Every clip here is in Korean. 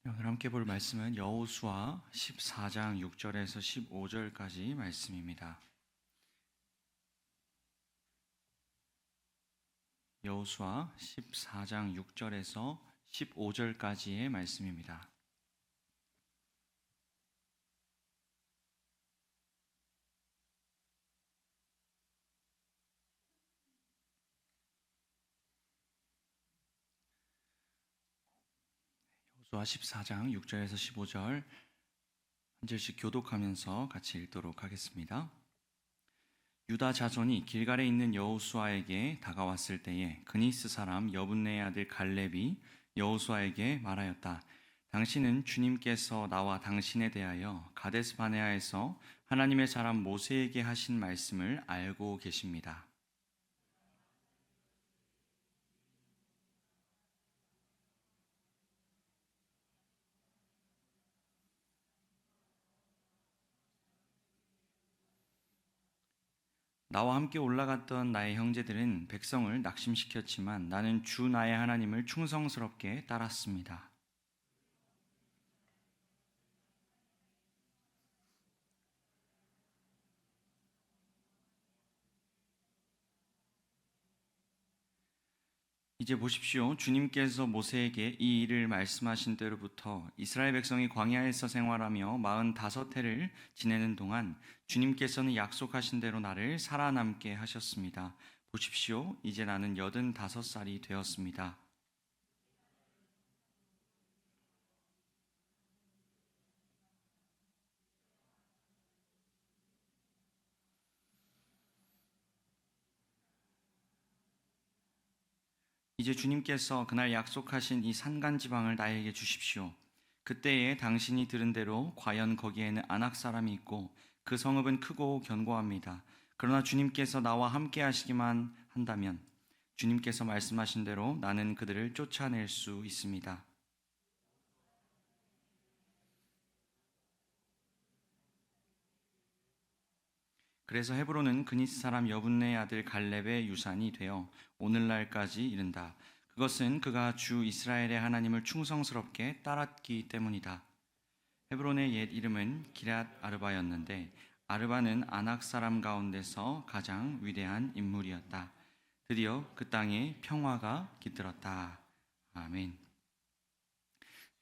오늘 함께 볼 말씀은 여호수아 14장 6절에서 15절까지 말씀입니다. 여호수아 14장 6절에서 15절까지의 말씀입니다. 여호수아 14장 6절에서 15절 한 절씩 교독하면서 같이 읽도록 하겠습니다. 유다 자손이 길갈에 있는 여호수아에게 다가왔을 때에 그니스 사람 여분네의 아들 갈렙이 여호수아에게 말하였다. 당신은 주님께서 나와 당신에 대하여 가데스 바네아에서 하나님의 사람 모세에게 하신 말씀을 알고 계십니다. 나와 함께 올라갔던 나의 형제들은 백성을 낙심시켰지만 나는 주 나의 하나님을 충성스럽게 따랐습니다. 이제 보십시오. 주님께서 모세에게 이 일을 말씀하신 때로부터 이스라엘 백성이 광야에서 생활하며 45해를 지내는 동안 주님께서는 약속하신 대로 나를 살아남게 하셨습니다. 보십시오. 이제 나는 85살이 되었습니다. 이제 주님께서 그날 약속하신 이 산간 지방을 나에게 주십시오. 그때에 당신이 들은 대로 과연 거기에는 아낙 사람이 있고 그 성읍은 크고 견고합니다. 그러나 주님께서 나와 함께 하시기만 한다면 주님께서 말씀하신 대로 나는 그들을 쫓아낼 수 있습니다. 그래서 헤브론은 그니스 사람 여분네의 아들 갈렙의 유산이 되어 오늘날까지 이른다. 그것은 그가 주 이스라엘의 하나님을 충성스럽게 따랐기 때문이다. 헤브론의 옛 이름은 기럇 아르바였는데 아르바는 아낙 사람 가운데서 가장 위대한 인물이었다. 드디어 그 땅에 평화가 깃들었다. 아멘.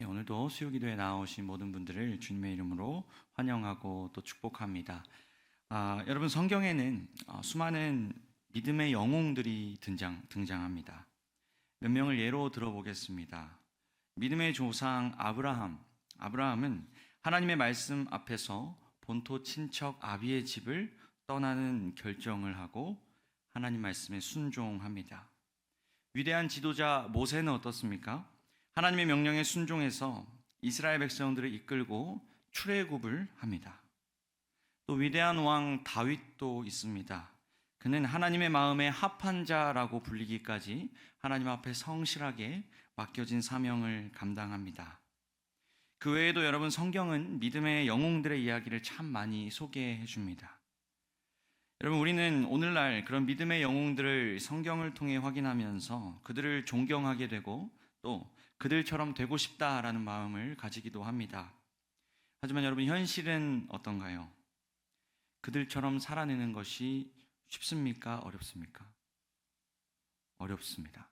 오늘도 수요기도에 나오신 모든 분들을 주님의 이름으로 환영하고 또 축복합니다. 여러분, 성경에는 수많은 믿음의 영웅들이 등장합니다. 몇 명을 예로 들어보겠습니다. 믿음의 조상 아브라함은 하나님의 말씀 앞에서 본토 친척 아비의 집을 떠나는 결정을 하고 하나님 말씀에 순종합니다. 위대한 지도자 모세는 어떻습니까? 하나님의 명령에 순종해서 이스라엘 백성들을 이끌고 출애굽을 합니다. 또 위대한 왕 다윗도 있습니다. 그는 하나님의 마음에 합한 자라고 불리기까지 하나님 앞에 성실하게 맡겨진 사명을 감당합니다. 그 외에도 여러분, 성경은 믿음의 영웅들의 이야기를 참 많이 소개해 줍니다. 여러분, 우리는 오늘날 그런 믿음의 영웅들을 성경을 통해 확인하면서 그들을 존경하게 되고 또 그들처럼 되고 싶다라는 마음을 가지기도 합니다. 하지만 여러분, 현실은 어떤가요? 그들처럼 살아내는 것이 쉽습니까? 어렵습니까? 어렵습니다.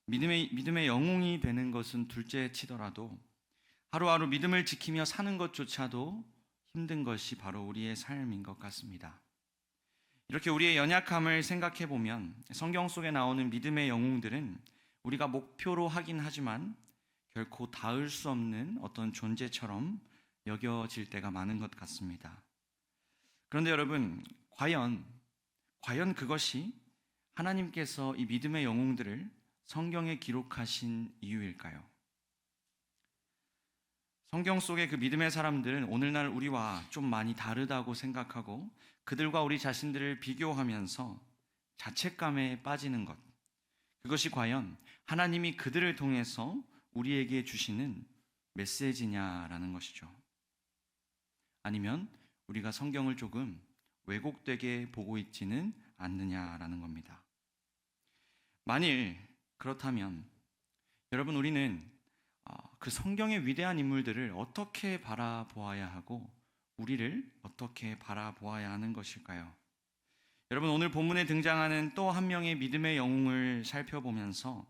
믿음의 영웅이 되는 것은 둘째 치더라도 하루하루 믿음을 지키며 사는 것조차도 힘든 것이 바로 우리의 삶인 것 같습니다. 이렇게 우리의 연약함을 생각해 보면 성경 속에 나오는 믿음의 영웅들은 우리가 목표로 하긴 하지만 결코 닿을 수 없는 어떤 존재처럼 여겨질 때가 많은 것 같습니다. 그런데 여러분, 과연 그것이 하나님께서 이 믿음의 영웅들을 성경에 기록하신 이유일까요? 성경 속의 그 믿음의 사람들은 오늘날 우리와 좀 많이 다르다고 생각하고 그들과 우리 자신들을 비교하면서 자책감에 빠지는 것, 그것이 과연 하나님이 그들을 통해서 우리에게 주시는 메시지냐라는 것이죠. 아니면 우리가 성경을 조금 왜곡되게 보고 있지는 않느냐라는 겁니다. 만일 그렇다면 여러분, 우리는 그 성경의 위대한 인물들을 어떻게 바라보아야 하고 우리를 어떻게 바라보아야 하는 것일까요? 여러분, 오늘 본문에 등장하는 또 한 명의 믿음의 영웅을 살펴보면서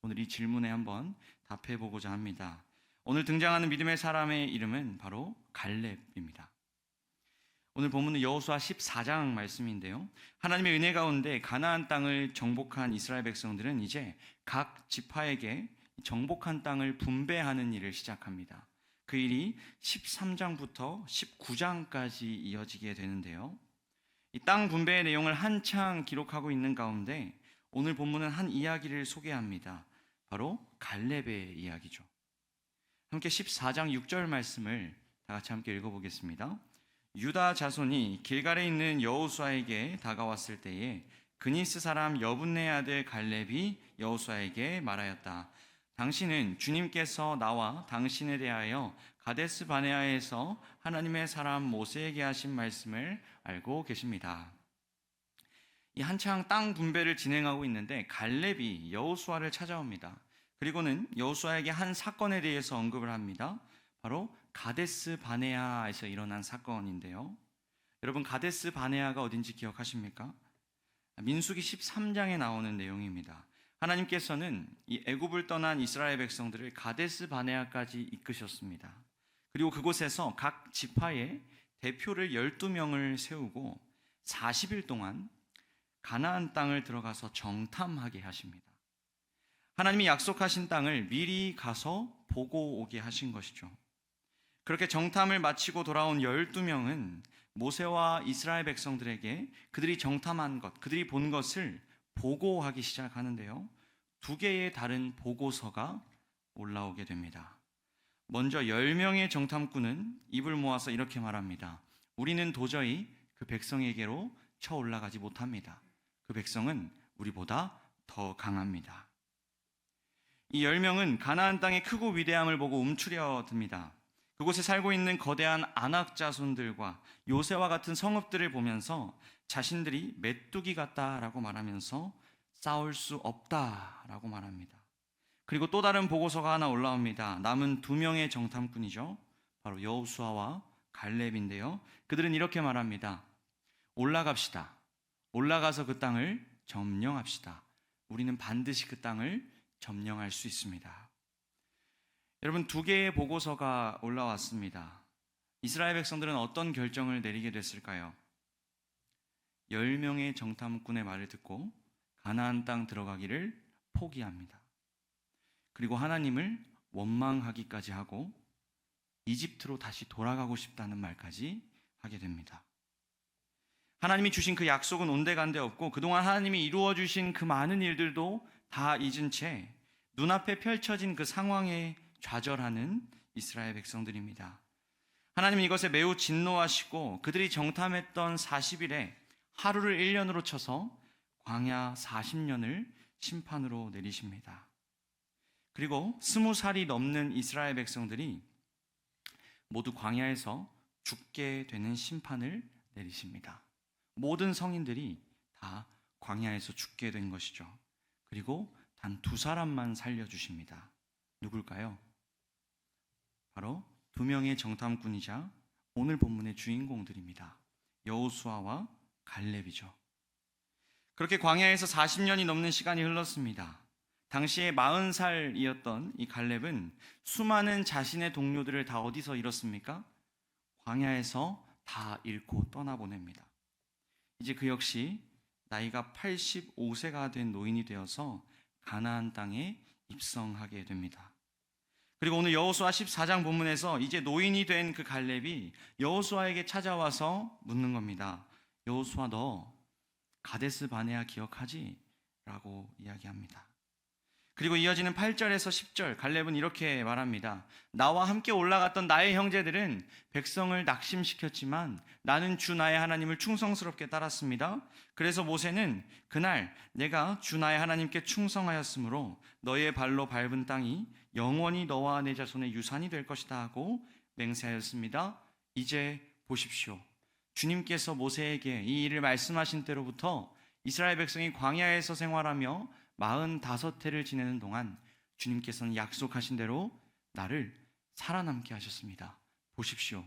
오늘 이 질문에 한번 답해 보고자 합니다. 오늘 등장하는 믿음의 사람의 이름은 바로 갈렙입니다. 오늘 본문은 여호수아 14장 말씀인데요. 하나님의 은혜 가운데 가나안 땅을 정복한 이스라엘 백성들은 이제 각 지파에게 정복한 땅을 분배하는 일을 시작합니다. 그 일이 13장부터 19장까지 이어지게 되는데요. 이 땅 분배의 내용을 한창 기록하고 있는 가운데 오늘 본문은 한 이야기를 소개합니다. 바로 갈렙의 이야기죠. 함께 14장 6절 말씀을 다 같이 함께 읽어보겠습니다. 유다 자손이 길갈에 있는 여호수아에게 다가왔을 때에 그니스 사람 여분네 아들 갈렙이 여호수아에게 말하였다. 당신은 주님께서 나와 당신에 대하여 가데스 바네아에서 하나님의 사람 모세에게 하신 말씀을 알고 계십니다. 이 한창 땅 분배를 진행하고 있는데 갈렙이 여호수아를 찾아옵니다. 그리고는 여호수아에게 한 사건에 대해서 언급을 합니다. 바로 가데스 바네아에서 일어난 사건인데요. 여러분, 가데스 바네아가 어딘지 기억하십니까? 민수기 13장에 나오는 내용입니다. 하나님께서는 이 애굽을 떠난 이스라엘 백성들을 가데스 바네아까지 이끄셨습니다. 그리고 그곳에서 각 지파의 대표를 12명을 세우고 40일 동안 가나안 땅을 들어가서 정탐하게 하십니다. 하나님이 약속하신 땅을 미리 가서 보고 오게 하신 것이죠. 그렇게 정탐을 마치고 돌아온 12명은 모세와 이스라엘 백성들에게 그들이 정탐한 것, 그들이 본 것을 보고하기 시작하는데요. 두 개의 다른 보고서가 올라오게 됩니다. 먼저 10명의 정탐꾼은 입을 모아서 이렇게 말합니다. 우리는 도저히 그 백성에게로 쳐 올라가지 못합니다. 그 백성은 우리보다 더 강합니다. 이 10명은 가나안 땅의 크고 위대함을 보고 움츠려 듭니다. 그곳에 살고 있는 거대한 아낙 자손들과 요새와 같은 성읍들을 보면서 자신들이 메뚜기 같다라고 말하면서 싸울 수 없다라고 말합니다. 그리고 또 다른 보고서가 하나 올라옵니다. 남은 2명의 정탐꾼이죠. 바로 여호수아와 갈렙인데요. 그들은 이렇게 말합니다. 올라갑시다. 올라가서 그 땅을 점령합시다. 우리는 반드시 그 땅을 점령할 수 있습니다. 여러분, 2개의 보고서가 올라왔습니다. 이스라엘 백성들은 어떤 결정을 내리게 됐을까요? 10명의 정탐꾼의 말을 듣고 가나안 땅 들어가기를 포기합니다. 그리고 하나님을 원망하기까지 하고 이집트로 다시 돌아가고 싶다는 말까지 하게 됩니다. 하나님이 주신 그 약속은 온데간데 없고 그동안 하나님이 이루어 주신 그 많은 일들도 다 잊은 채 눈앞에 펼쳐진 그 상황에 좌절하는 이스라엘 백성들입니다. 하나님은 이것에 매우 진노하시고 그들이 정탐했던 40일에 하루를 1년으로 쳐서 광야 40년을 심판으로 내리십니다. 그리고 20살이 넘는 이스라엘 백성들이 모두 광야에서 죽게 되는 심판을 내리십니다. 모든 성인들이 다 광야에서 죽게 된 것이죠. 그리고 단 2사람만 살려주십니다. 누굴까요? 바로 2명의 정탐꾼이자 오늘 본문의 주인공들입니다. 여호수아와 갈렙이죠. 그렇게 광야에서 40년이 넘는 시간이 흘렀습니다. 당시에 40살이었던 이 갈렙은 수많은 자신의 동료들을 다 어디서 잃었습니까? 광야에서 다 잃고 떠나보냅니다. 이제 그 역시 나이가 85세가 된 노인이 되어서 가나안 땅에 입성하게 됩니다. 그리고 오늘 여호수아 14장 본문에서 이제 노인이 된 그 갈렙이 여호수아에게 찾아와서 묻는 겁니다. 여호수아, 너 가데스 바네아 기억하지? 라고 이야기합니다. 그리고 이어지는 8절에서 10절 갈렙은 이렇게 말합니다. 나와 함께 올라갔던 나의 형제들은 백성을 낙심시켰지만 나는 주 나의 하나님을 충성스럽게 따랐습니다. 그래서 모세는 그날 내가 주 나의 하나님께 충성하였으므로 너의 발로 밟은 땅이 영원히 너와 내 자손의 유산이 될 것이다 하고 맹세하였습니다. 이제 보십시오. 주님께서 모세에게 이 일을 말씀하신 때로부터 이스라엘 백성이 광야에서 생활하며 45해를 지내는 동안 주님께서는 약속하신 대로 나를 살아남게 하셨습니다. 보십시오.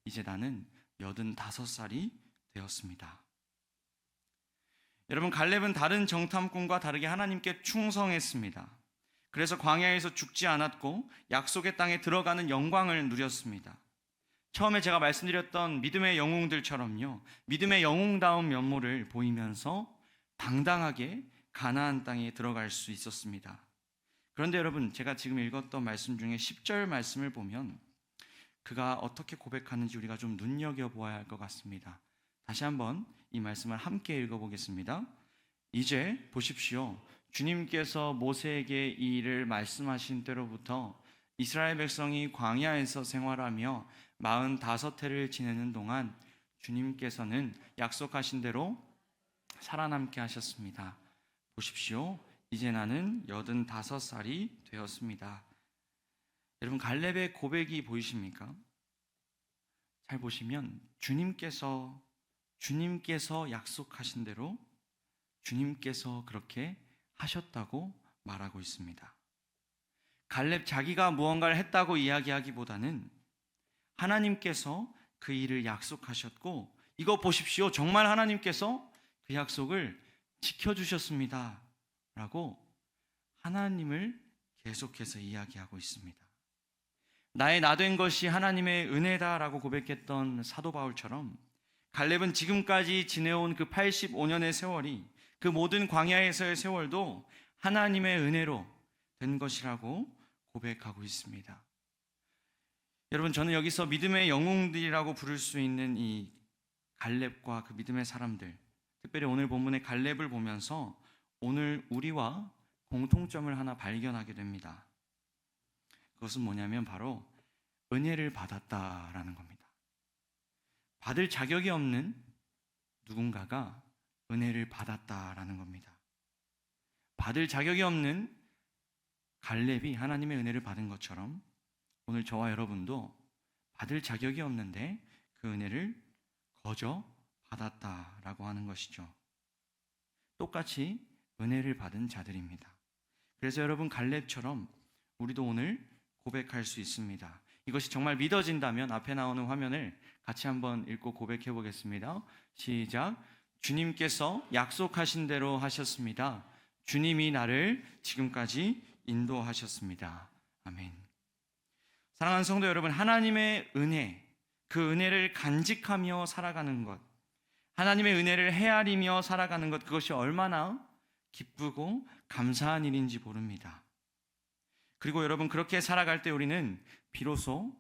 이제 나는 85살이 되었습니다. 여러분, 갈렙은 다른 정탐꾼과 다르게 하나님께 충성했습니다. 그래서 광야에서 죽지 않았고 약속의 땅에 들어가는 영광을 누렸습니다. 처음에 제가 말씀드렸던 믿음의 영웅들처럼요, 믿음의 영웅다운 면모를 보이면서 당당하게 가나안 땅에 들어갈 수 있었습니다. 그런데 여러분, 제가 지금 읽었던 말씀 중에 10절 말씀을 보면 그가 어떻게 고백하는지 우리가 좀 눈여겨보아야 할 것 같습니다. 다시 한번 이 말씀을 함께 읽어보겠습니다. 이제 보십시오. 주님께서 모세에게 이 일을 말씀하신 때로부터 이스라엘 백성이 광야에서 생활하며 45해를 지내는 동안 주님께서는 약속하신 대로 살아남게 하셨습니다. 보십시오. 이제 나는 85살이 되었습니다. 여러분, 갈렙의 고백이 보이십니까? 잘 보시면 주님께서 약속하신 대로 주님께서 그렇게 하셨다고 말하고 있습니다. 갈렙 자기가 무언가를 했다고 이야기하기보다는 하나님께서 그 일을 약속하셨고, 이거 보십시오. 정말 하나님께서 그 약속을 지켜주셨습니다. 라고 하나님을 계속해서 이야기하고 있습니다. 나의 나된 것이 하나님의 은혜다라고 고백했던 사도 바울처럼 갈렙은 지금까지 지내온 그 85년의 세월이, 그 모든 광야에서의 세월도 하나님의 은혜로 된 것이라고 고백하고 있습니다. 여러분, 저는 여기서 믿음의 영웅들이라고 부를 수 있는 이 갈렙과 그 믿음의 사람들, 특별히 오늘 본문의 갈렙을 보면서 오늘 우리와 공통점을 하나 발견하게 됩니다. 그것은 뭐냐면 바로 은혜를 받았다라는 겁니다. 받을 자격이 없는 누군가가 은혜를 받았다라는 겁니다. 받을 자격이 없는 갈렙이 하나님의 은혜를 받은 것처럼 오늘 저와 여러분도 받을 자격이 없는데 그 은혜를 거저 받았다라고 하는 것이죠. 똑같이 은혜를 받은 자들입니다. 그래서 여러분, 갈렙처럼 우리도 오늘 고백할 수 있습니다. 이것이 정말 믿어진다면 앞에 나오는 화면을 같이 한번 읽고 고백해 보겠습니다. 시작. 주님께서 약속하신 대로 하셨습니다. 주님이 나를 지금까지 인도하셨습니다. 아멘. 사랑하는 성도 여러분, 하나님의 은혜, 그 은혜를 간직하며 살아가는 것, 하나님의 은혜를 헤아리며 살아가는 것, 그것이 얼마나 기쁘고 감사한 일인지 모릅니다. 그리고 여러분, 그렇게 살아갈 때 우리는 비로소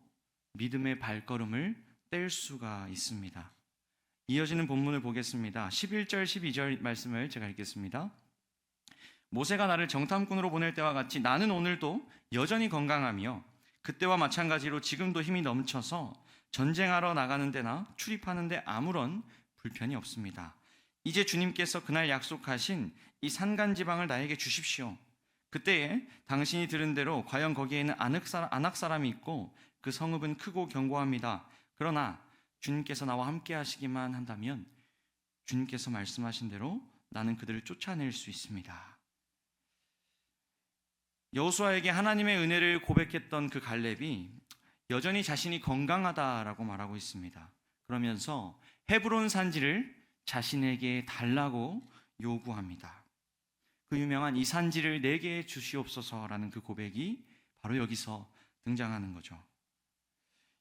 믿음의 발걸음을 뗄 수가 있습니다. 이어지는 본문을 보겠습니다. 11절 12절 말씀을 제가 읽겠습니다. 모세가 나를 정탐꾼으로 보낼 때와 같이 나는 오늘도 여전히 건강하며 그때와 마찬가지로 지금도 힘이 넘쳐서 전쟁하러 나가는 데나 출입하는 데 아무런 불편이 없습니다. 이제 주님께서 그날 약속하신 이 산간지방을 나에게 주십시오. 그때에 당신이 들은 대로 과연 거기에는 아낙 사람이 있고 그 성읍은 크고 견고합니다. 그러나 주님께서 나와 함께 하시기만 한다면 주님께서 말씀하신 대로 나는 그들을 쫓아낼 수 있습니다. 여호수아에게 하나님의 은혜를 고백했던 그 갈렙이 여전히 자신이 건강하다라고 말하고 있습니다. 그러면서 헤브론 산지를 자신에게 달라고 요구합니다. 그 유명한 이 산지를 내게 주시옵소서라는 그 고백이 바로 여기서 등장하는 거죠.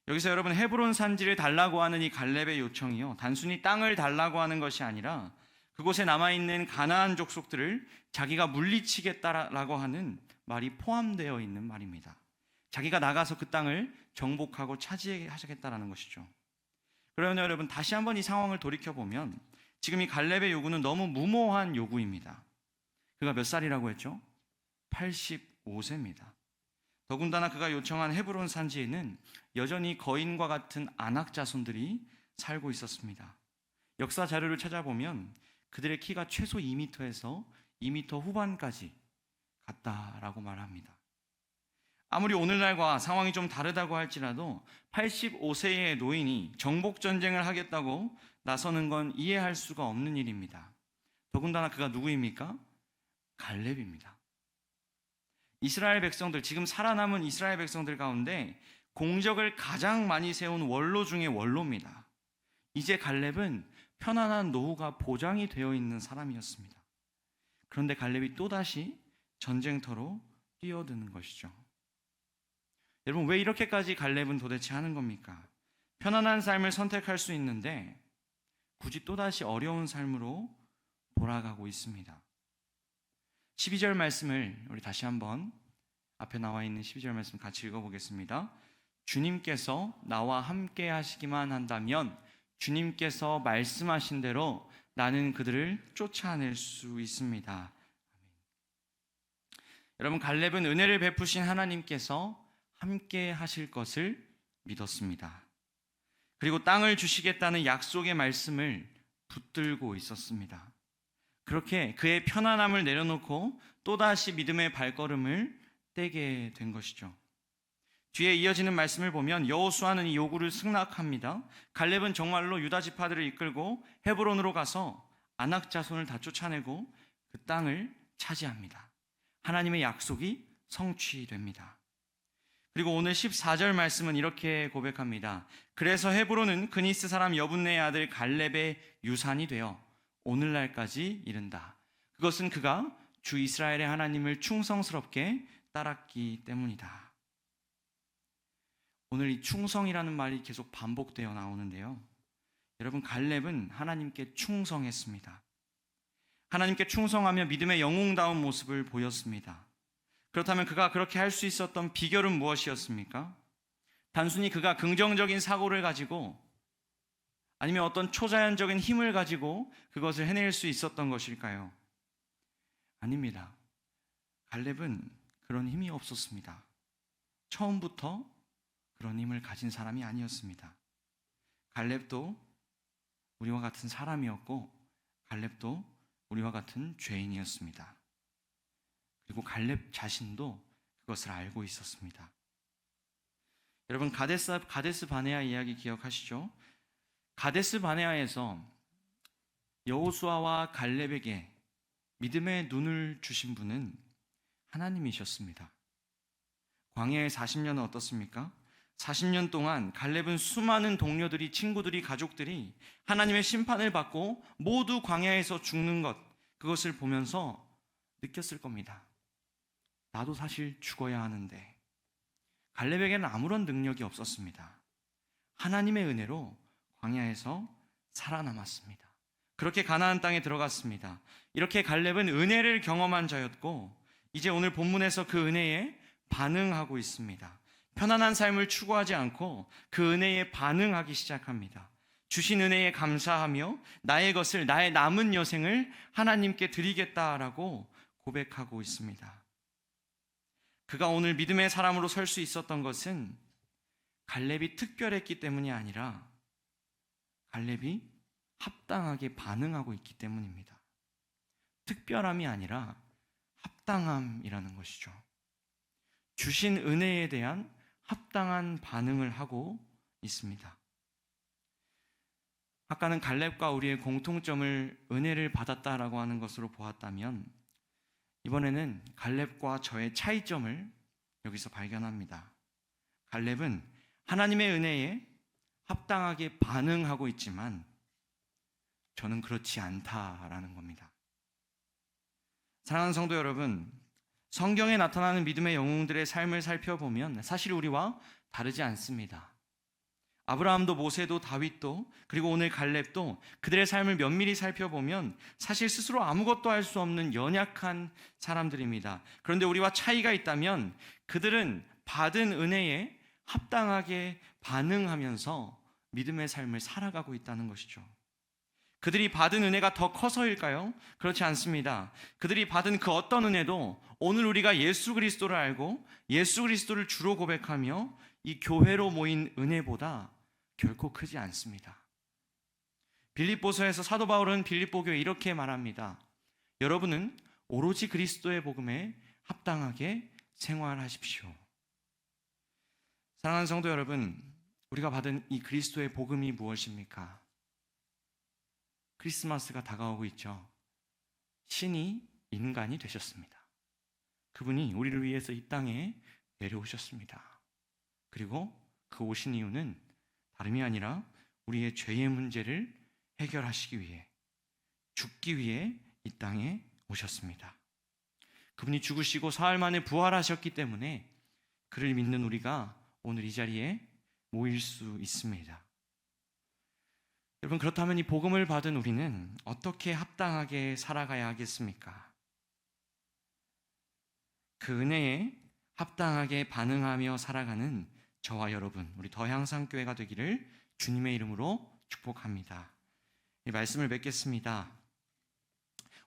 여기서 여러분, 헤브론 산지를 달라고 하는 이 갈렙의 요청이요, 단순히 땅을 달라고 하는 것이 아니라 그곳에 남아있는 가나안 족속들을 자기가 물리치겠다라고 하는 말이 포함되어 있는 말입니다. 자기가 나가서 그 땅을 정복하고 차지하겠다라는 것이죠. 그러면 여러분, 다시 한번 이 상황을 돌이켜보면 지금 이 갈렙의 요구는 너무 무모한 요구입니다. 그가 몇 살이라고 했죠? 85세입니다. 더군다나 그가 요청한 헤브론 산지에는 여전히 거인과 같은 아낙 자손들이 살고 있었습니다. 역사 자료를 찾아보면 그들의 키가 최소 2m에서 2m 후반까지 갔다라고 말합니다. 아무리 오늘날과 상황이 좀 다르다고 할지라도 85세의 노인이 정복전쟁을 하겠다고 나서는 건 이해할 수가 없는 일입니다. 더군다나 그가 누구입니까? 갈렙입니다. 이스라엘 백성들, 지금 살아남은 이스라엘 백성들 가운데 공적을 가장 많이 세운 원로 중에 원로입니다. 이제 갈렙은 편안한 노후가 보장이 되어 있는 사람이었습니다. 그런데 갈렙이 또다시 전쟁터로 뛰어드는 것이죠. 여러분, 왜 이렇게까지 갈렙은 도대체 하는 겁니까? 편안한 삶을 선택할 수 있는데 굳이 또다시 어려운 삶으로 돌아가고 있습니다. 12절 말씀을 우리 다시 한번 앞에 나와 있는 12절 말씀 같이 읽어보겠습니다. 주님께서 나와 함께 하시기만 한다면 주님께서 말씀하신 대로 나는 그들을 쫓아낼 수 있습니다. 여러분, 갈렙은 은혜를 베푸신 하나님께서 함께 하실 것을 믿었습니다. 그리고 땅을 주시겠다는 약속의 말씀을 붙들고 있었습니다. 그렇게 그의 편안함을 내려놓고 또다시 믿음의 발걸음을 떼게 된 것이죠. 뒤에 이어지는 말씀을 보면 여호수아는 이 요구를 승낙합니다. 갈렙은 정말로 유다 지파들을 이끌고 헤브론으로 가서 아낙 자손을 다 쫓아내고 그 땅을 차지합니다. 하나님의 약속이 성취됩니다. 그리고 오늘 14절 말씀은 이렇게 고백합니다. 그래서 헤브론은 그니스 사람 여분네의 아들 갈렙의 유산이 되어 오늘날까지 이른다. 그것은 그가 주 이스라엘의 하나님을 충성스럽게 따랐기 때문이다. 오늘 이 충성이라는 말이 계속 반복되어 나오는데요. 여러분, 갈렙은 하나님께 충성했습니다. 하나님께 충성하며 믿음의 영웅다운 모습을 보였습니다. 그렇다면 그가 그렇게 할 수 있었던 비결은 무엇이었습니까? 단순히 그가 긍정적인 사고를 가지고 아니면 어떤 초자연적인 힘을 가지고 그것을 해낼 수 있었던 것일까요? 아닙니다. 갈렙은 그런 힘이 없었습니다. 처음부터 그런 힘을 가진 사람이 아니었습니다. 갈렙도 우리와 같은 사람이었고 갈렙도 우리와 같은 죄인이었습니다. 그리고 갈렙 자신도 그것을 알고 있었습니다. 여러분, 가데스 바네아 이야기 기억하시죠? 가데스 바네아에서 여호수아와 갈렙에게 믿음의 눈을 주신 분은 하나님이셨습니다. 광야의 40년은 어떻습니까? 40년 동안 갈렙은 수많은 동료들이, 친구들이, 가족들이 하나님의 심판을 받고 모두 광야에서 죽는 것, 그것을 보면서 느꼈을 겁니다. 나도 사실 죽어야 하는데. 갈렙에게는 아무런 능력이 없었습니다. 하나님의 은혜로 광야에서 살아남았습니다. 그렇게 가나안 땅에 들어갔습니다. 이렇게 갈렙은 은혜를 경험한 자였고 이제 오늘 본문에서 그 은혜에 반응하고 있습니다. 편안한 삶을 추구하지 않고 그 은혜에 반응하기 시작합니다. 주신 은혜에 감사하며 나의 것을, 나의 남은 여생을 하나님께 드리겠다라고 고백하고 있습니다. 그가 오늘 믿음의 사람으로 설 수 있었던 것은 갈렙이 특별했기 때문이 아니라 갈렙이 합당하게 반응하고 있기 때문입니다. 특별함이 아니라 합당함이라는 것이죠. 주신 은혜에 대한 합당한 반응을 하고 있습니다. 아까는 갈렙과 우리의 공통점을 은혜를 받았다라고 하는 것으로 보았다면 이번에는 갈렙과 저의 차이점을 여기서 발견합니다. 갈렙은 하나님의 은혜에 합당하게 반응하고 있지만 저는 그렇지 않다라는 겁니다. 사랑하는 성도 여러분, 성경에 나타나는 믿음의 영웅들의 삶을 살펴보면 사실 우리와 다르지 않습니다. 아브라함도 모세도 다윗도 그리고 오늘 갈렙도 그들의 삶을 면밀히 살펴보면 사실 스스로 아무것도 할 수 없는 연약한 사람들입니다. 그런데 우리와 차이가 있다면 그들은 받은 은혜에 합당하게 반응하면서 믿음의 삶을 살아가고 있다는 것이죠. 그들이 받은 은혜가 더 커서일까요? 그렇지 않습니다. 그들이 받은 그 어떤 은혜도 오늘 우리가 예수 그리스도를 알고 예수 그리스도를 주로 고백하며 이 교회로 모인 은혜보다 결코 크지 않습니다. 빌립보서에서 사도 바울은 빌립보 교회에 이렇게 말합니다. 여러분은 오로지 그리스도의 복음에 합당하게 생활하십시오. 사랑하는 성도 여러분, 우리가 받은 이 그리스도의 복음이 무엇입니까? 크리스마스가 다가오고 있죠. 신이 인간이 되셨습니다. 그분이 우리를 위해서 이 땅에 내려오셨습니다. 그리고 그 오신 이유는 다름이 아니라 우리의 죄의 문제를 해결하시기 위해, 죽기 위해 이 땅에 오셨습니다. 그분이 죽으시고 사흘 만에 부활하셨기 때문에 그를 믿는 우리가 오늘 이 자리에 모일 수 있습니다. 여러분, 그렇다면 이 복음을 받은 우리는 어떻게 합당하게 살아가야 하겠습니까? 그 은혜에 합당하게 반응하며 살아가는 저와 여러분, 우리 더향상교회가 되기를 주님의 이름으로 축복합니다. 이 말씀을 맺겠습니다.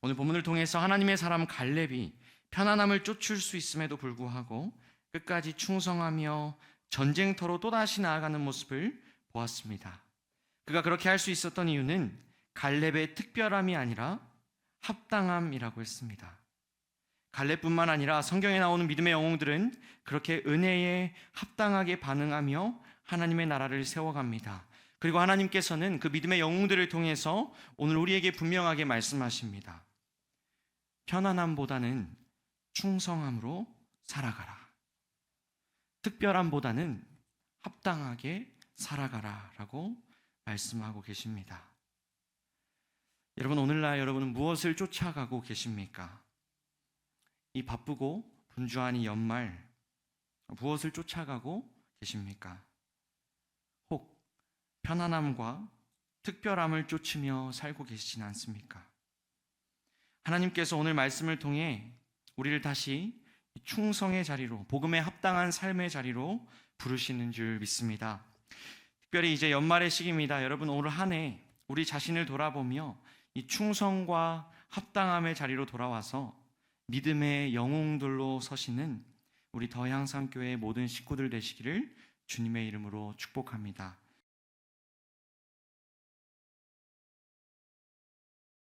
오늘 본문을 통해서 하나님의 사람 갈렙이 편안함을 쫓을 수 있음에도 불구하고 끝까지 충성하며 전쟁터로 또다시 나아가는 모습을 보았습니다. 그가 그렇게 할 수 있었던 이유는 갈렙의 특별함이 아니라 합당함이라고 했습니다. 갈렙뿐만 아니라 성경에 나오는 믿음의 영웅들은 그렇게 은혜에 합당하게 반응하며 하나님의 나라를 세워갑니다. 그리고 하나님께서는 그 믿음의 영웅들을 통해서 오늘 우리에게 분명하게 말씀하십니다. 편안함보다는 충성함으로 살아가라. 특별함보다는 합당하게 살아가라 라고 말씀하고 계십니다. 여러분, 오늘날 여러분은 무엇을 쫓아가고 계십니까? 이 바쁘고 분주한 이 연말 무엇을 쫓아가고 계십니까? 혹 편안함과 특별함을 쫓으며 살고 계시진 않습니까? 하나님께서 오늘 말씀을 통해 우리를 다시 충성의 자리로, 복음에 합당한 삶의 자리로 부르시는 줄 믿습니다. 특별히 이제 연말의 시기입니다. 여러분, 오늘 한 해 우리 자신을 돌아보며 이 충성과 합당함의 자리로 돌아와서 믿음의 영웅들로 서시는 우리 더향상교회의 모든 식구들 되시기를 주님의 이름으로 축복합니다.